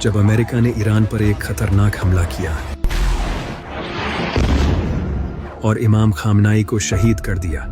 जब अमेरिका ने ईरान पर एक खतरनाक हमला किया और इमाम खामनाई को शहीद कर दिया।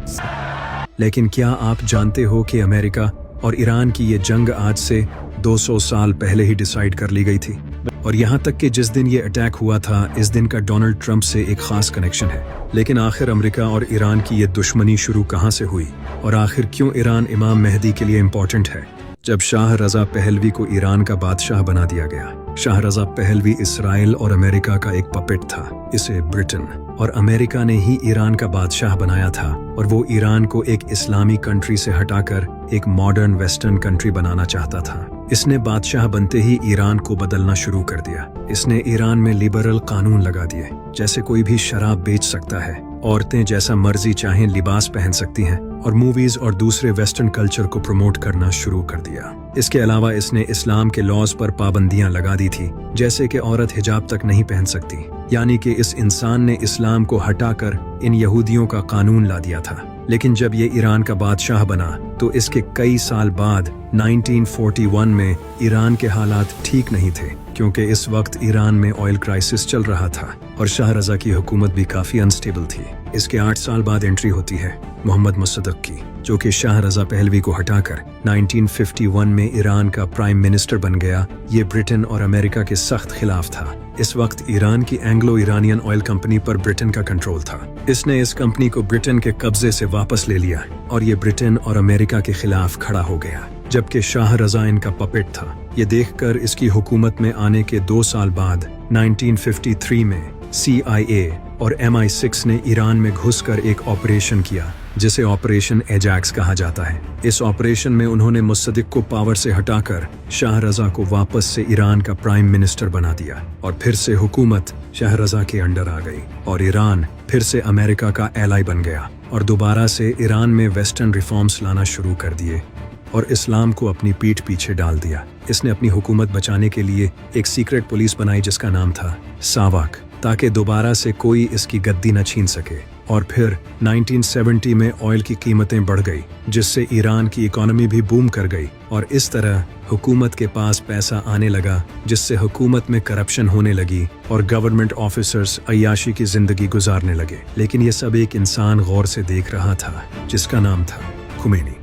लेकिन क्या आप जानते हो कि अमेरिका और ईरान की ये जंग आज से 200 साल पहले ही डिसाइड कर ली गई थी? और यहाँ तक कि जिस दिन ये अटैक हुआ था, इस दिन का डोनाल्ड ट्रंप से एक खास कनेक्शन है। लेकिन आखिर अमेरिका और ईरान की ये दुश्मनी शुरू कहाँ से हुई, और आखिर क्यों ईरान इमाम मेहदी के लिए इम्पोर्टेंट है? जब शाह रजा पहलवी को ईरान का बादशाह बना दिया गया। शाह रजा पहलवी इसराइल और अमेरिका का एक पपेट था। इसे ब्रिटेन और अमेरिका ने ही ईरान का बादशाह बनाया था, और वो ईरान को एक इस्लामी कंट्री से हटाकर एक मॉडर्न वेस्टर्न कंट्री बनाना चाहता था। इसने बादशाह बनते ही ईरान को बदलना शुरू कर दिया। इसने ईरान में लिबरल कानून लगा दिए, जैसे कोई भी शराब बेच सकता है, औरतें जैसा मर्जी चाहें लिबास पहन सकती हैं, और मूवीज और दूसरे वेस्टर्न कल्चर को प्रमोट करना शुरू कर दिया। इसके अलावा इसने इस्लाम के लॉज पर पाबंदियां लगा दी थी, जैसे कि औरत हिजाब तक नहीं पहन सकती। यानी कि इस इंसान ने इस्लाम को हटाकर इन यहूदियों का कानून ला दिया था। लेकिन जब ये ईरान का बादशाह बना तो इसके कई साल बाद 1941 में ईरान के हालात ठीक नहीं थे, क्योंकि इस वक्त ईरान में ऑयल क्राइसिस चल रहा था और शाह रजा की हुकूमत भी काफी अनस्टेबल थी। इसके 8 साल बाद एंट्री होती है मोहम्मद मुसद्दक की, जो कि शाह रजा पहलवी को हटाकर 1951 में ईरान का प्राइम मिनिस्टर बन गया। ये ब्रिटेन और अमेरिका के सख्त खिलाफ था। इस वक्त ईरान की एंग्लो ईरानियन ऑयल कंपनी पर ब्रिटेन का कंट्रोल था। इसने इस कंपनी को ब्रिटेन के कब्जे से वापस ले लिया और ये ब्रिटेन और अमेरिका के खिलाफ खड़ा हो गया, जबकि शाह रजा इनका पपेट था। ये देखकर इसकी हुकूमत में आने के 2 साल बाद 1953 में CIA और MI6 ने ईरान में घुसकर एक ऑपरेशन किया, जिसे ऑपरेशन एजैक्स कहा जाता है। इस ऑपरेशन में उन्होंने मुसद्दिक को पावर से हटाकर शाह रजा को वापस से ईरान का प्राइम मिनिस्टर बना दिया, और फिर से हुकूमत शाह रजा के अंडर आ गई, और ईरान फिर से अमेरिका का एलाई बन गया, और दोबारा से ईरान में वेस्टर्न रिफॉर्म्स लाना शुरू कर दिए और इस्लाम को अपनी पीठ पीछे डाल दिया। इसने अपनी हुकूमत बचाने के लिए एक सीक्रेट पुलिस बनाई, जिसका नाम था सावाक, ताकि दोबारा से कोई इसकी गद्दी न छीन सके। और फिर 1970 में ऑयल की कीमतें बढ़ गई, जिससे ईरान की इकोनॉमी भी बूम कर गई, और इस तरह हुकूमत के पास पैसा आने लगा, जिससे हुकूमत में करप्शन होने लगी और गवर्नमेंट ऑफिसर्स अय्याशी की जिंदगी गुजारने लगे। लेकिन ये सब एक इंसान गौर से देख रहा था, जिसका नाम था खुमैनी।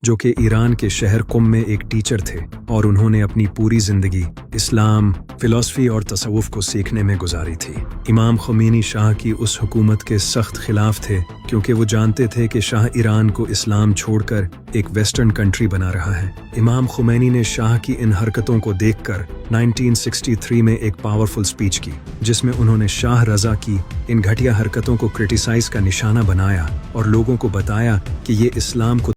जो कि ईरान के शहर कुम में एक टीचर थे, और उन्होंने अपनी पूरी जिंदगी इस्लाम, फिलॉसफी और तसव्वुफ को सीखने में गुजारी थी। इमाम खुमैनी शाह की उस हुकूमत के सख्त खिलाफ थे, क्योंकि वो जानते थे कि शाह ईरान को इस्लाम छोड़कर एक वेस्टर्न कंट्री बना रहा है। इमाम खुमैनी ने शाह की इन हरकतों को देखकर 1963 में एक पावरफुल स्पीच की, जिसमें उन्होंने शाह रजा की इन घटिया हरकतों को क्रिटिसाइज का निशाना बनाया और लोगों को बताया कि ये इस्लाम को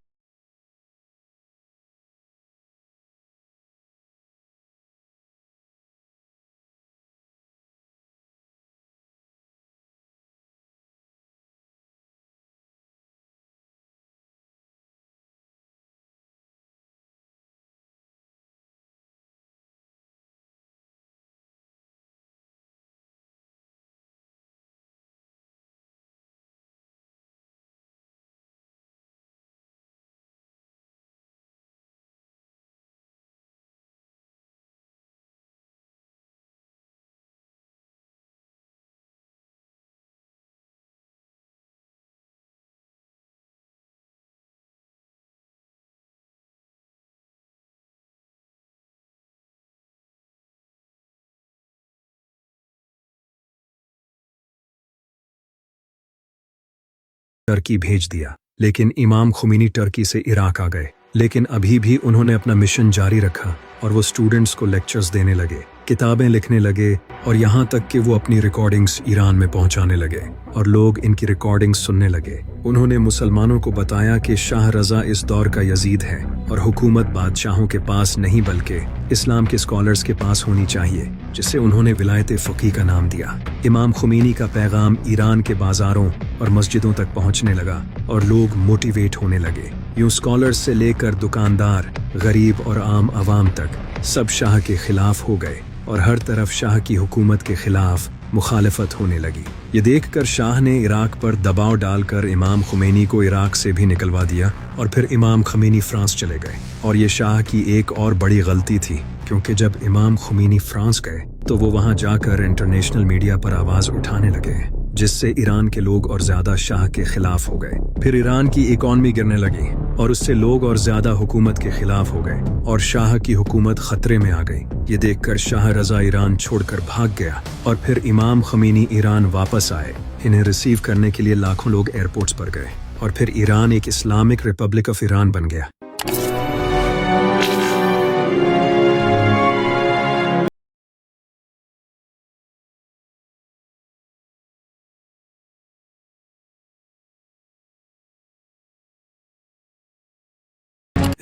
टर्की भेज दिया। लेकिन इमाम खुमैनी टर्की से इराक आ गए, लेकिन अभी भी उन्होंने अपना मिशन जारी रखा, और वो स्टूडेंट्स को लेक्चर्स देने लगे, किताबें लिखने लगे, और यहाँ तक कि वो अपनी रिकॉर्डिंग्स ईरान में पहुँचाने लगे, और लोग इनकी रिकॉर्डिंग्स सुनने लगे। उन्होंने मुसलमानों को बताया कि शाह रजा इस दौर का यजीद है, और हुकूमत बादशाहों के पास नहीं बल्कि इस्लाम के स्कॉलर्स के पास होनी चाहिए, जिसे उन्होंने विलायत फ़क़ीह का नाम दिया। इमाम खुमैनी का पैगाम ईरान के बाजारों और मस्जिदों तक पहुँचने लगा, और लोग मोटिवेट होने लगे। यूँ स्कॉलर्स से लेकर दुकानदार, गरीब और आम आवाम तक सब शाह के खिलाफ हो गए और हर तरफ शाह की हुकूमत के खिलाफ मुखालफत होने लगी। ये देखकर शाह ने इराक पर दबाव डालकर इमाम खुमैनी को इराक से भी निकलवा दिया और फिर इमाम खुमैनी फ्रांस चले गए। और ये शाह की एक और बड़ी गलती थी, क्योंकि जब इमाम खुमैनी फ्रांस गए तो वो वहां जाकर इंटरनेशनल मीडिया पर आवाज उठाने लगे, जिससे ईरान के लोग और ज्यादा शाह के खिलाफ हो गए। फिर ईरान की इकॉनमी गिरने लगी और उससे लोग और ज्यादा हुकूमत के खिलाफ हो गए और शाह की हुकूमत खतरे में आ गई। ये देखकर शाह रजा ईरान छोड़कर भाग गया और फिर इमाम खमीनी ईरान वापस आए। इन्हें रिसीव करने के लिए लाखों लोग एयरपोर्ट्स पर गए और फिर ईरान एक इस्लामिक रिपब्लिक ऑफ ईरान बन गया।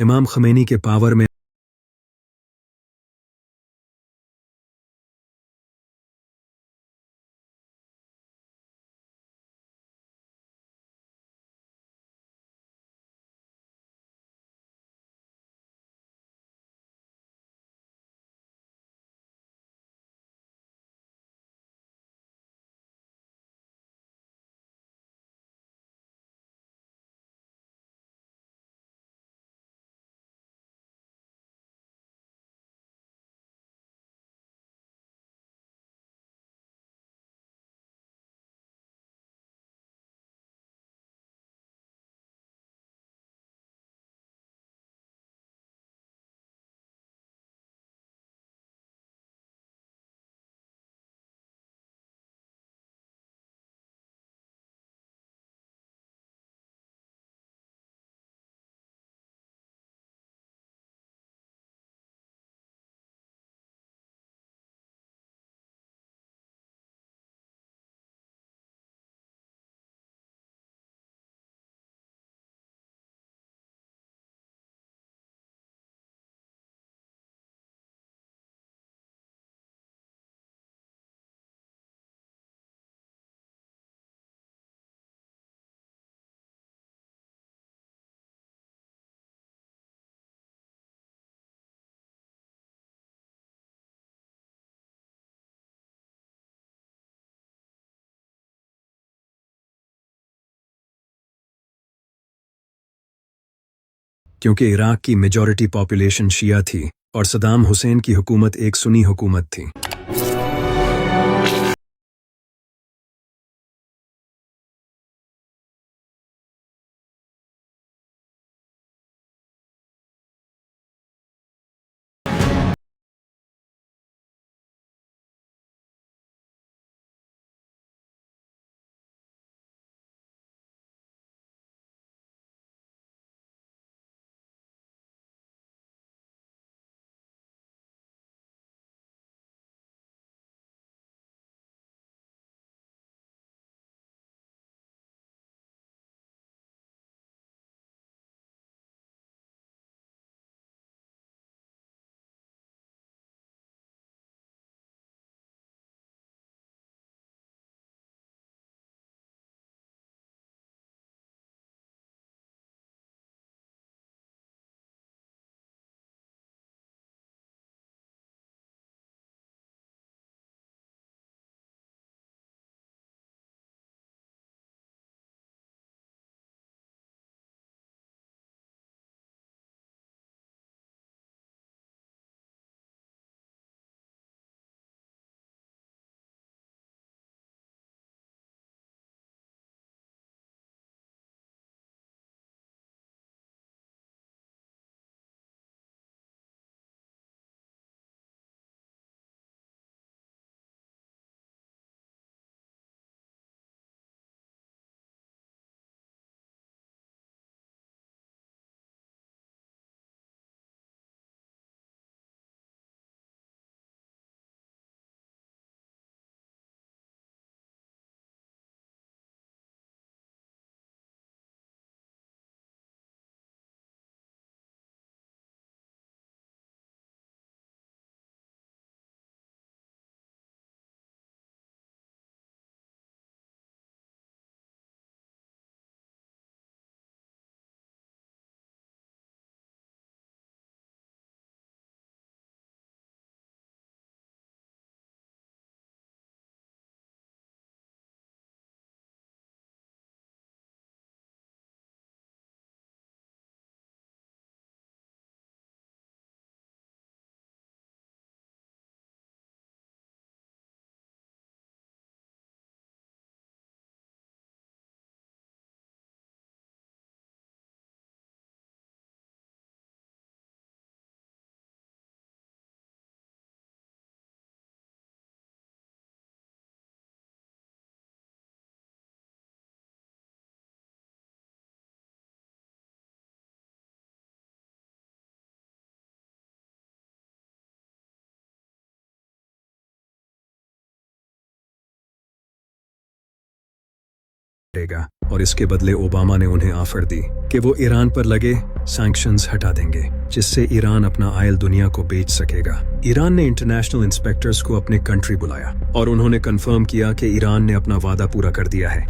इमाम खमैनी के पावर में क्योंकि इराक की मेजॉरिटी पॉपुलेशन शिया थी और सदाम हुसैन की हुकूमत एक सुन्नी हुकूमत थी। देगा और इसके बदले ओबामा ने उन्हें ऑफर दी कि वो ईरान पर लगे सैंक्शंस हटा देंगे, जिससे ईरान अपना ऑयल दुनिया को बेच सकेगा। ईरान ने इंटरनेशनल इंस्पेक्टर्स को अपने कंट्री बुलाया और उन्होंने कंफर्म किया कि ईरान ने अपना वादा पूरा कर दिया है।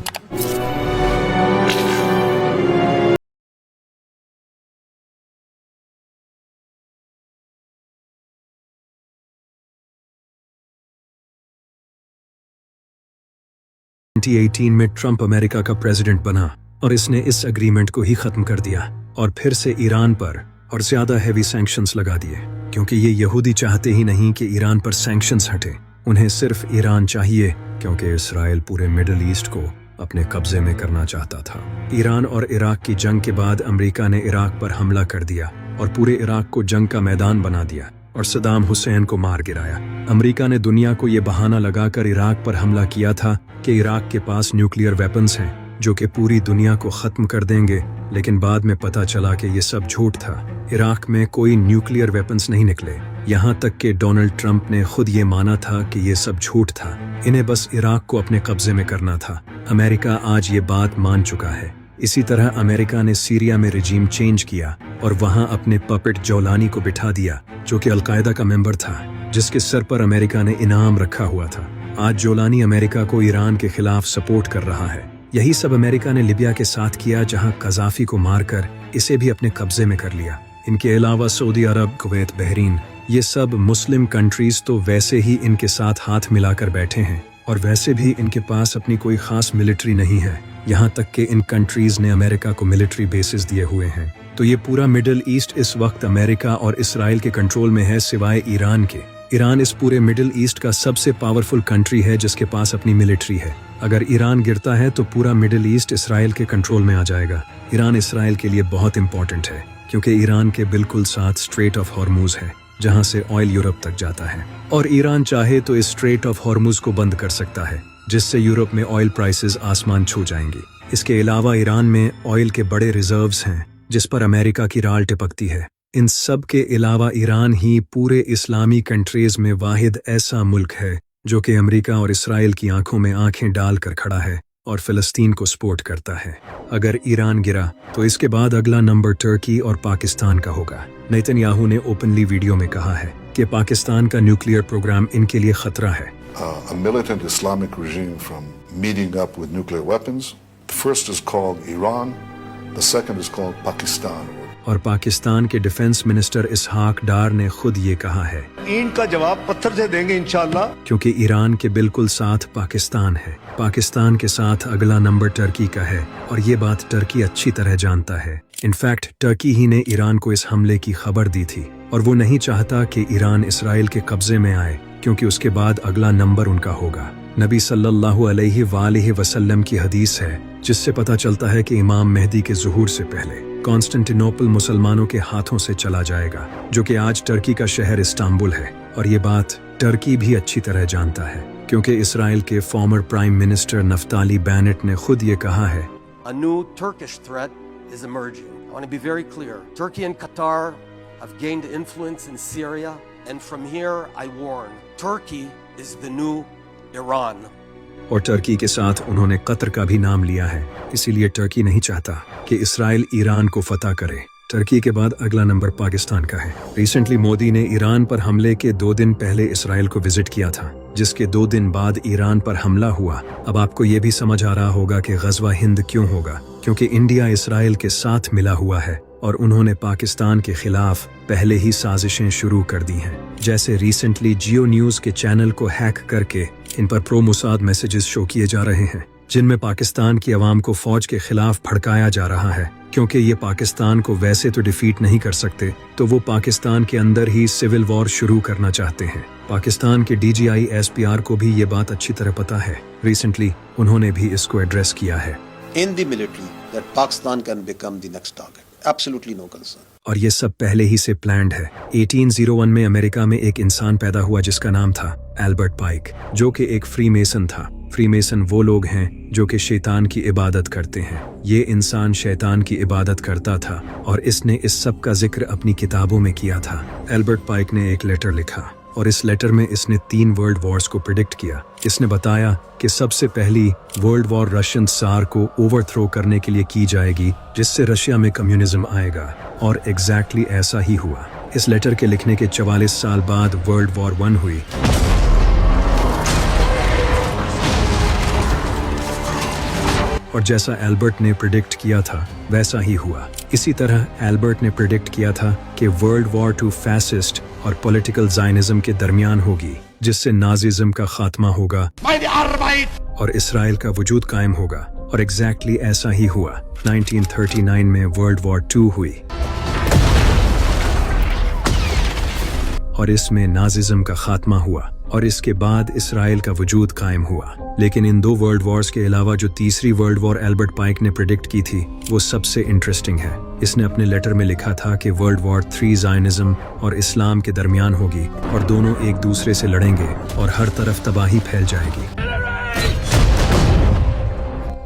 में ट्रंप अमेरिका का प्रेसिडेंट बना और इसने इस एग्रीमेंट को ही खत्म कर दिया और फिर से ईरान पर और ज्यादा हैवी सैंक्शंस लगा दिए, क्योंकि ये यहूदी चाहते ही नहीं कि ईरान पर सैंक्शंस हटे। उन्हें सिर्फ ईरान चाहिए, क्योंकि इस्राएल पूरे मिडिल ईस्ट को अपने कब्जे में करना चाहता था। ईरान और इराक की जंग के बाद अमेरिका ने इराक पर हमला कर दिया और पूरे इराक को जंग का मैदान बना दिया और सद्दाम हुसैन को मार गिराया। अमेरिका ने दुनिया को ये बहाना लगाकर इराक पर हमला किया था कि इराक के पास न्यूक्लियर वेपन्स हैं जो कि पूरी दुनिया को खत्म कर देंगे, लेकिन बाद में पता चला कि ये सब झूठ था। इराक में कोई न्यूक्लियर वेपन्स नहीं निकले, यहाँ तक कि डोनाल्ड ट्रंप ने खुद ये माना था कि ये सब झूठ था। इन्हें बस इराक को अपने कब्जे में करना था। अमेरिका आज ये बात मान चुका है। इसी तरह अमेरिका ने सीरिया में रिजीम चेंज किया और वहाँ अपने पपेट जौलानी को बिठा दिया, जो कि अलकायदा का मेंबर था, जिसके सर पर अमेरिका ने इनाम रखा हुआ था। आज जौलानी अमेरिका को ईरान के खिलाफ सपोर्ट कर रहा है। यही सब अमेरिका ने लिबिया के साथ किया, जहां कज़ाफी को मारकर इसे भी अपने कब्जे में कर लिया। इनके अलावा सऊदी अरब, कुवैत, बहरीन, ये सब मुस्लिम कंट्रीज तो वैसे ही इनके साथ हाथ मिलाकर बैठे हैं और वैसे भी इनके पास अपनी कोई खास मिलिट्री नहीं है। यहाँ तक कि इन कंट्रीज ने अमेरिका को मिलिट्री बेसिस दिए हुए हैं। तो ये पूरा मिडिल ईस्ट इस वक्त अमेरिका और इसराइल के कंट्रोल में है, सिवाय ईरान के। ईरान इस पूरे मिडिल ईस्ट का सबसे पावरफुल कंट्री है जिसके पास अपनी मिलिट्री है। अगर ईरान गिरता है तो पूरा मिडिल ईस्ट इसराइल के कंट्रोल में आ जाएगा। ईरान इसराइल के लिए बहुत इंपॉर्टेंट है, क्योंकि ईरान के बिल्कुल साथ स्ट्रेट ऑफ हॉर्मुज है, जहां से ऑयल यूरोप तक जाता है, और ईरान चाहे तो इस स्ट्रेट ऑफ हॉर्मुज को बंद कर सकता है, जिससे यूरोप में ऑयल प्राइसेस आसमान छू जाएंगी। इसके अलावा ईरान में ऑयल के बड़े रिजर्व्स हैं, जिस पर अमेरिका की राल टिपकती है। इन सब के अलावा ईरान ही पूरे इस्लामी कंट्रीज में वाहिद ऐसा मुल्क है जो कि अमेरिका और इसराइल की आंखों में आंखें डालकर खड़ा है और फिलिस्तीन को सपोर्ट करता है। अगर ईरान गिरा तो इसके बाद अगला नंबर टर्की और पाकिस्तान का होगा। नेतन्याहू ने ओपनली वीडियो में कहा है कि पाकिस्तान का न्यूक्लियर प्रोग्राम इनके लिए खतरा है। A militant Islamic regime from meeting up with nuclear weapons. The first is called Iran, the second is called Pakistan. और पाकिस्तान के डिफेंस मिनिस्टर इसहाक डार ने खुद ये कहा है, इनका जवाब पत्थर से देंगे इंशाअल्लाह, क्योंकि ईरान के बिल्कुल साथ पाकिस्तान है। पाकिस्तान के साथ अगला नंबर टर्की का है और ये बात टर्की अच्छी तरह जानता है। इनफैक्ट टर्की ही ने ईरान को इस हमले की खबर दी थी और वो नहीं चाहता कि ईरान इसराइल के कब्जे में आए, क्योंकि उसके बाद अगला नंबर उनका होगा। नबी सल्लल्लाहु अलैहि वसल्लम की हदीस है, जिससे पता चलता है कि इमाम मेहदी के ज़ुहूर से पहले कॉन्स्टेंटिनोपल मुसलमानों के हाथों से चला जाएगा, जो कि आज टर्की का शहर इस्तांबुल है। और ये बात टर्की भी अच्छी तरह जानता है, क्योंकि इसराइल के former prime minister Naftali Bennett ने खुद ये कहा है, A new Turkish threat is emerging. I want to be very clear. Turkey and Qatar have gained influence in Syria, and from here I warn, Turkey is the new Iran. और Turkey के साथ उन्होंने Qatar का भी नाम लिया है। इसीलिए टर्की नहीं चाहता कि इसराइल ईरान को फतह करे। टर्की के बाद अगला नंबर पाकिस्तान का है। रिसेंटली मोदी ने ईरान पर हमले के 2 दिन पहले इसराइल को विजिट किया था, जिसके 2 दिन बाद ईरान पर हमला हुआ। अब आपको ये भी समझ आ रहा होगा कि गज़वा हिंद क्यों होगा, क्योंकि इंडिया इसराइल के साथ मिला हुआ है और उन्होंने पाकिस्तान के खिलाफ पहले ही साजिशें शुरू कर दी हैं। जैसे रिसेंटली जियो न्यूज़ के चैनल को हैक करके इन पर प्रो मुसाद मैसेजेस शो किए जा रहे हैं, जिनमें पाकिस्तान की आवाम को फौज के खिलाफ भड़काया जा रहा है, क्योंकि ये पाकिस्तान को वैसे तो डिफीट नहीं कर सकते, तो वो पाकिस्तान के अंदर ही सिविल वॉर शुरू करना चाहते हैं। पाकिस्तान के DGI SPR को भी ये बात अच्छी तरह पता है। रिसेंटली उन्होंने भी इसको एड्रेस किया है। In the military, that Pakistan can become the next target. Absolutely no concern. और ये सब पहले ही से प्लान्ड है। 1801 में अमेरिका में एक इंसान पैदा हुआ जिसका नाम था एल्बर्ट पाइक, जो कि एक फ्री मेसन था। फ्री मेसन वो लोग हैं जो कि शैतान की इबादत करते हैं। ये इंसान शैतान की इबादत करता था और इसने इस सब का जिक्र अपनी किताबों में किया था। एल्बर्ट पाइक ने एक लेटर लिखा और इस लेटर में इसने 3 वर्ल्ड वॉर्स को प्रिडिक्ट किया। इसने बताया कि सबसे पहली वर्ल्ड वॉर रशियन सार को ओवरथ्रो करने के लिए की जाएगी, जिससे रशिया में कम्युनिज्म आएगा, और एग्जैक्टली ऐसा ही हुआ। इस लेटर के लिखने के 44 साल बाद वर्ल्ड वॉर 1 हुई। और जैसा एल्बर्ट ने प्रिडिक्ट किया था वैसा ही हुआ। इसी तरह एल्बर्ट ने प्रिडिक्ट किया था कि वर्ल्ड वॉर 2 फैसिस्ट और पॉलिटिकल ज़ायनिज़्म के दरमियान होगी, जिससे नाज़िज़्म का खात्मा होगा और इसराइल का वजूद कायम होगा, और एग्जैक्टली ऐसा ही हुआ। 1939 में वर्ल्ड वॉर 2 हुई और इसमें नाज़िज़्म का खात्मा हुआ, और इसके बाद इसराइल का वजूद कायम हुआ। लेकिन इन 2 वर्ल्ड वॉर्स के अलावा जो तीसरी वर्ल्ड वॉर एल्बर्ट पाइक ने प्रिडिक्ट की थी वो सबसे इंटरेस्टिंग है। इसने अपने लेटर में लिखा था कि वर्ल्ड वॉर 3 ज़ायनिज़्म और इस्लाम के दरमियान होगी, और दोनों एक दूसरे से लड़ेंगे और हर तरफ तबाही फैल जाएगी,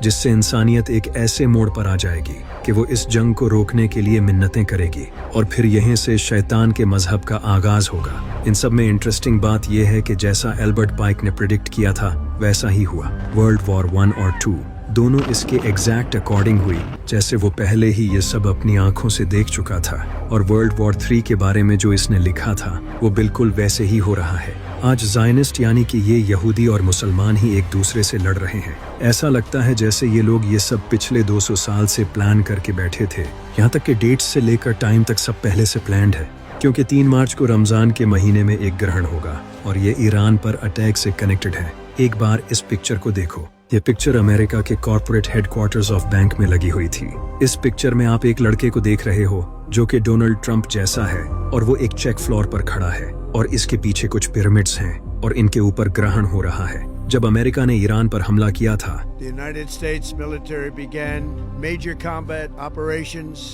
जिससे इंसानियत एक ऐसे मोड़ पर आ जाएगी कि वो इस जंग को रोकने के लिए मिन्नतें करेगी, और फिर यहीं से शैतान के मजहब का आगाज होगा। इन सब में इंटरेस्टिंग बात यह है कि जैसा एल्बर्ट पाइक ने प्रिडिक्ट किया था वैसा ही हुआ। वर्ल्ड वॉर 1 और 2 दोनों इसके एग्जैक्ट अकॉर्डिंग हुई, जैसे वो पहले ही ये सब अपनी आंखों से देख चुका था। और वर्ल्ड वॉर 3 के बारे में जो इसने लिखा था वो बिल्कुल वैसे ही हो रहा है। आज ज़ायनिस्ट यानी कि ये यहूदी और मुसलमान ही एक दूसरे से लड़ रहे हैं। ऐसा लगता है जैसे ये लोग ये सब पिछले 200 साल से प्लान करके बैठे थे। यहाँ तक कि डेट्स से लेकर टाइम तक सब पहले से प्लान्ड है, क्योंकि 3 मार्च को रमजान के महीने में एक ग्रहण होगा, और ये ईरान पर अटैक से कनेक्टेड है। एक बार इस पिक्चर को देखो। ये पिक्चर अमेरिका के कॉर्पोरेट हेडक्वार्टर्स ऑफ बैंक में लगी हुई थी। इस पिक्चर में आप एक लड़के को देख रहे हो जो कि डोनाल्ड ट्रंप जैसा है, और वो एक चेक फ्लोर पर खड़ा है, और इसके पीछे कुछ पिरामिड्स हैं और इनके ऊपर ग्रहण हो रहा है। जब अमेरिका ने ईरान पर हमला किया था, The United States military began major combat operations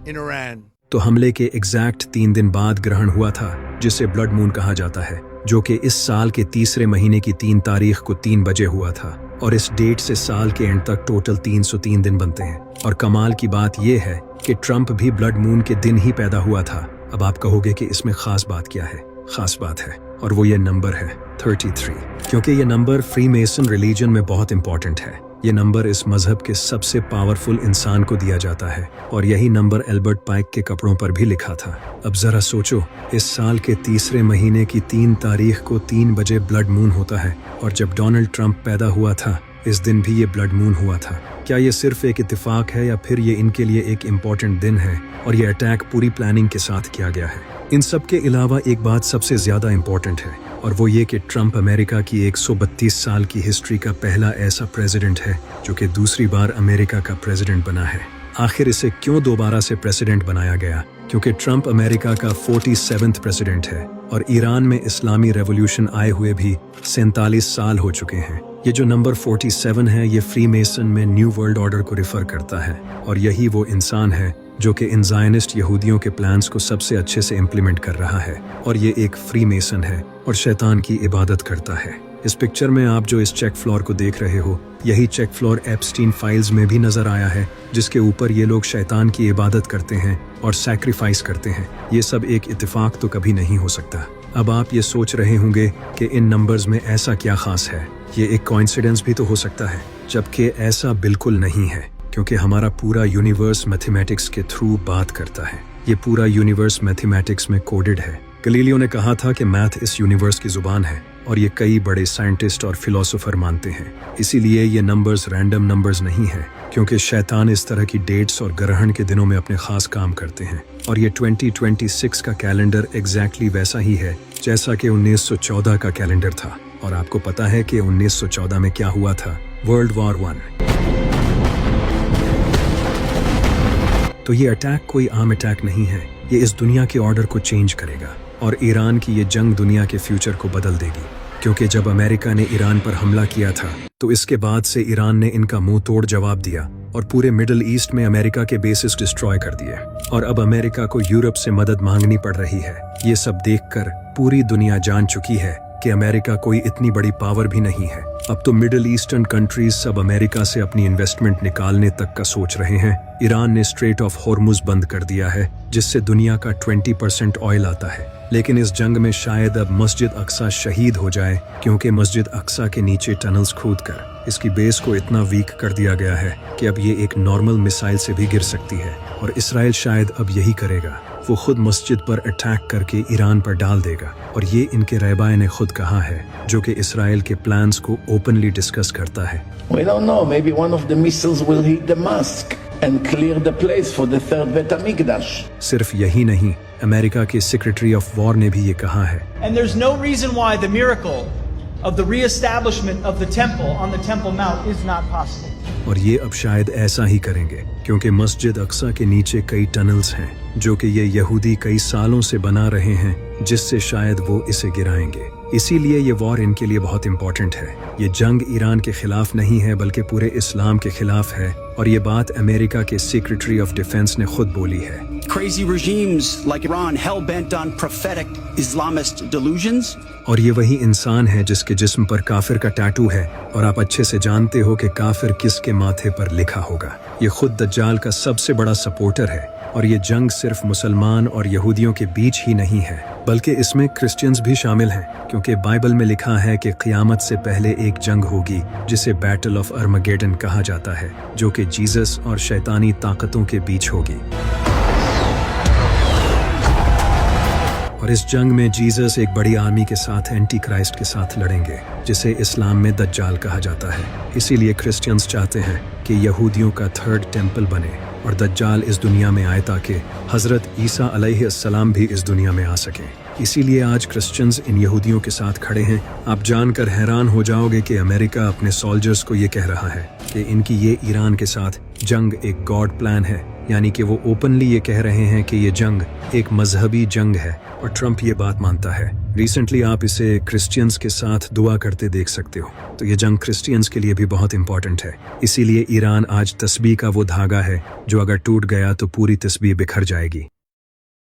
in Iran. तो हमले के एग्जैक्ट 3 दिन बाद ग्रहण हुआ था, जिसे ब्लड मून कहा जाता है, जो कि इस साल के तीसरे महीने की 3 तारीख को 3 बजे हुआ था। और इस डेट से साल के एंड तक टोटल 303 दिन बनते हैं। और कमाल की बात यह है कि ट्रंप भी ब्लड मून के दिन ही पैदा हुआ था। अब आप कहोगे कि इसमें खास बात क्या है? खास बात है, और वो ये नंबर है 33, क्योंकि ये नंबर फ्री मेसन रिलीजन में बहुत इंपॉर्टेंट है। ये नंबर इस मजहब के सबसे पावरफुल इंसान को दिया जाता है, और यही नंबर एल्बर्ट पाइक के कपड़ों पर भी लिखा था। अब जरा सोचो, इस साल के तीसरे महीने की 3 तारीख को 3 बजे ब्लड मून होता है, और जब डोनाल्ड ट्रंप पैदा हुआ था इस दिन भी ये ब्लड मून हुआ था। क्या ये सिर्फ एक इत्तेफाक है, या फिर ये इनके लिए एक इम्पोर्टेंट दिन है और ये अटैक पूरी प्लानिंग के साथ किया गया है? इन सब के अलावा एक बात सबसे ज्यादा इम्पोर्टेंट है, और वो ये कि ट्रंप अमेरिका की 132 साल की हिस्ट्री का पहला ऐसा प्रेसिडेंट है जो कि दूसरी बार अमेरिका का प्रेसिडेंट बना है। आखिर इसे क्यों दोबारा से प्रेसिडेंट बनाया गया? क्योंकि ट्रंप अमेरिका का 47वां प्रेसिडेंट है, और ईरान में इस्लामी रेवोल्यूशन आए हुए भी 47 साल हो चुके हैं। ये जो नंबर 47 है ये फ्री मेसन में न्यू वर्ल्ड ऑर्डर को रिफर करता है, और यही वो इंसान है जो कि इन ज़ायनिस्ट यहूदियों के प्लान्स को सबसे अच्छे से इम्प्लीमेंट कर रहा है, और ये एक फ्री मेसन है और शैतान की इबादत करता है। इस पिक्चर में आप जो इस चेक फ्लोर को देख रहे हो, यही चेक फ्लोर एप्स्टीन फाइल्स में भी नजर आया है, जिसके ऊपर ये लोग शैतान की इबादत करते हैं और सैक्रिफाइस करते हैं। ये सब एक इत्तेफाक तो कभी नहीं हो सकता। अब आप ये सोच रहे होंगे कि इन नंबर्स में ऐसा क्या खास है, ये एक कोइंसिडेंस भी तो हो सकता है, जबकि ऐसा बिल्कुल नहीं है, क्योंकि हमारा पूरा यूनिवर्स मैथमेटिक्स के थ्रू बात करता है। ये पूरा यूनिवर्स मैथमेटिक्स में कोडेड है। गलीलियो ने कहा था कि मैथ इस यूनिवर्स की जुबान है, और ये कई बड़े साइंटिस्ट और फिलोसोफर मानते हैं। इसीलिए ये नंबर्स रैंडम नंबर्स नहीं हैं, क्योंकि शैतान इस तरह की डेट्स और ग्रहण के दिनों में अपने खास काम करते हैं। और ये 2026 का कैलेंडर एग्जैक्टली वैसा ही है जैसा कि 1914 का कैलेंडर था। और आपको पता है कि 1914 में क्या हुआ था? World war 1। तो ये अटैक कोई आम अटैक नहीं है, ये इस दुनिया के ऑर्डर को चेंज करेगा, और ईरान की ये जंग दुनिया के फ्यूचर को बदल देगी। क्योंकि जब अमेरिका ने ईरान पर हमला किया था तो इसके बाद से ईरान ने इनका मुंह तोड़ जवाब दिया और पूरे मिडिल ईस्ट में अमेरिका के बेसिस डिस्ट्रॉय कर दिए, और अब अमेरिका को यूरोप से मदद मांगनी पड़ रही है। ये सब देखकर पूरी दुनिया जान चुकी है कि अमेरिका कोई इतनी बड़ी पावर भी नहीं है। अब तो मिडिल ईस्टर्न कंट्रीज सब अमेरिका से अपनी इन्वेस्टमेंट निकालने तक का सोच रहे हैं। ईरान ने स्ट्रेट ऑफ हॉर्मुज बंद कर दिया है, जिससे दुनिया का 20% ऑयल आता है। लेकिन इस जंग में शायद अब मस्जिद अक्सा शहीद हो जाए, क्योंकि मस्जिद अक्सा के नीचे टनल्स खोदकर इसकी बेस को इतना वीक कर दिया गया है कि अब ये एक नॉर्मल मिसाइल से भी गिर सकती है। और इसराइल शायद अब यही करेगा, वो खुद मस्जिद पर अटैक करके ईरान पर डाल देगा। और ये इनके रहबाए ने खुद कहा है, जो कि इसराइल के प्लान्स को ओपनली डिस्कस करता है। We don't know, maybe one of the missiles will hit the mosque and clear the place for the third Bet HaMikdash. सिर्फ यही नहीं, अमेरिका के सेक्रेटरी ऑफ वॉर ने भी ये कहा है। And there's no reason why the miracle of the reestablishment of the temple on the Temple Mount is not possible. और ये अब शायद ऐसा ही करेंगे, क्योंकि मस्जिद अक्सा के नीचे कई टनल्स हैं, जो कि ये यहूदी कई सालों से बना रहे हैं, जिससे शायद वो इसे गिराएंगे। इसीलिए ये वॉर इनके लिए बहुत इंपॉर्टेंट है। ये जंग ईरान के खिलाफ नहीं है, बल्कि पूरे इस्लाम के खिलाफ है। और ये बात अमेरिका के सेक्रेटरी ऑफ डिफेंस ने खुद बोली है। Crazy regimes like Iran hell-bent on prophetic Islamist delusions. और ये वही इंसान है जिसके जिस्म पर काफिर का टैटू है, और आप अच्छे से जानते हो कि काफिर किसके माथे पर लिखा होगा। ये खुद दज्जाल का सबसे बड़ा सपोर्टर है। और ये जंग सिर्फ मुसलमान और यहूदियों के बीच ही नहीं है, बल्कि इसमें क्रिश्चियंस भी शामिल हैं, क्योंकि बाइबल में लिखा है कि क़यामत से पहले एक जंग होगी जिसे बैटल ऑफ अर्मगेडन कहा जाता है, जो कि जीसस और शैतानी ताकतों के बीच होगी। और इस जंग में जीसस एक बड़ी आर्मी के साथ एंटी क्राइस्ट के साथ लड़ेंगे, जिसे इस्लाम में दज्जाल कहा जाता है। इसीलिए क्रिश्चियंस चाहते हैं कि यहूदियों का थर्ड टेम्पल बने और दज्जाल इस दुनिया में आए, ताकि हजरत ईसा अलैहिस्सलाम भी इस दुनिया में आ सकें। इसीलिए आज क्रिश्चियंस इन यहूदियों के साथ खड़े हैं। आप जानकर हैरान हो जाओगे कि अमेरिका अपने सोल्जर्स को ये कह रहा है कि इनकी ये ईरान के साथ जंग एक गॉड प्लान है, यानी कि वो ओपनली ये कह रहे हैं कि ये जंग एक मजहबी जंग है, और ट्रंप ये बात मानता है। रिसेंटली आप इसे क्रिश्चियंस के साथ दुआ करते देख सकते हो। तो ये जंग क्रिश्चियंस के लिए भी बहुत इंपॉर्टेंट है। इसीलिए ईरान आज तस्बीह का वो धागा है जो अगर टूट गया तो पूरी तस्बीह बिखर जाएगी।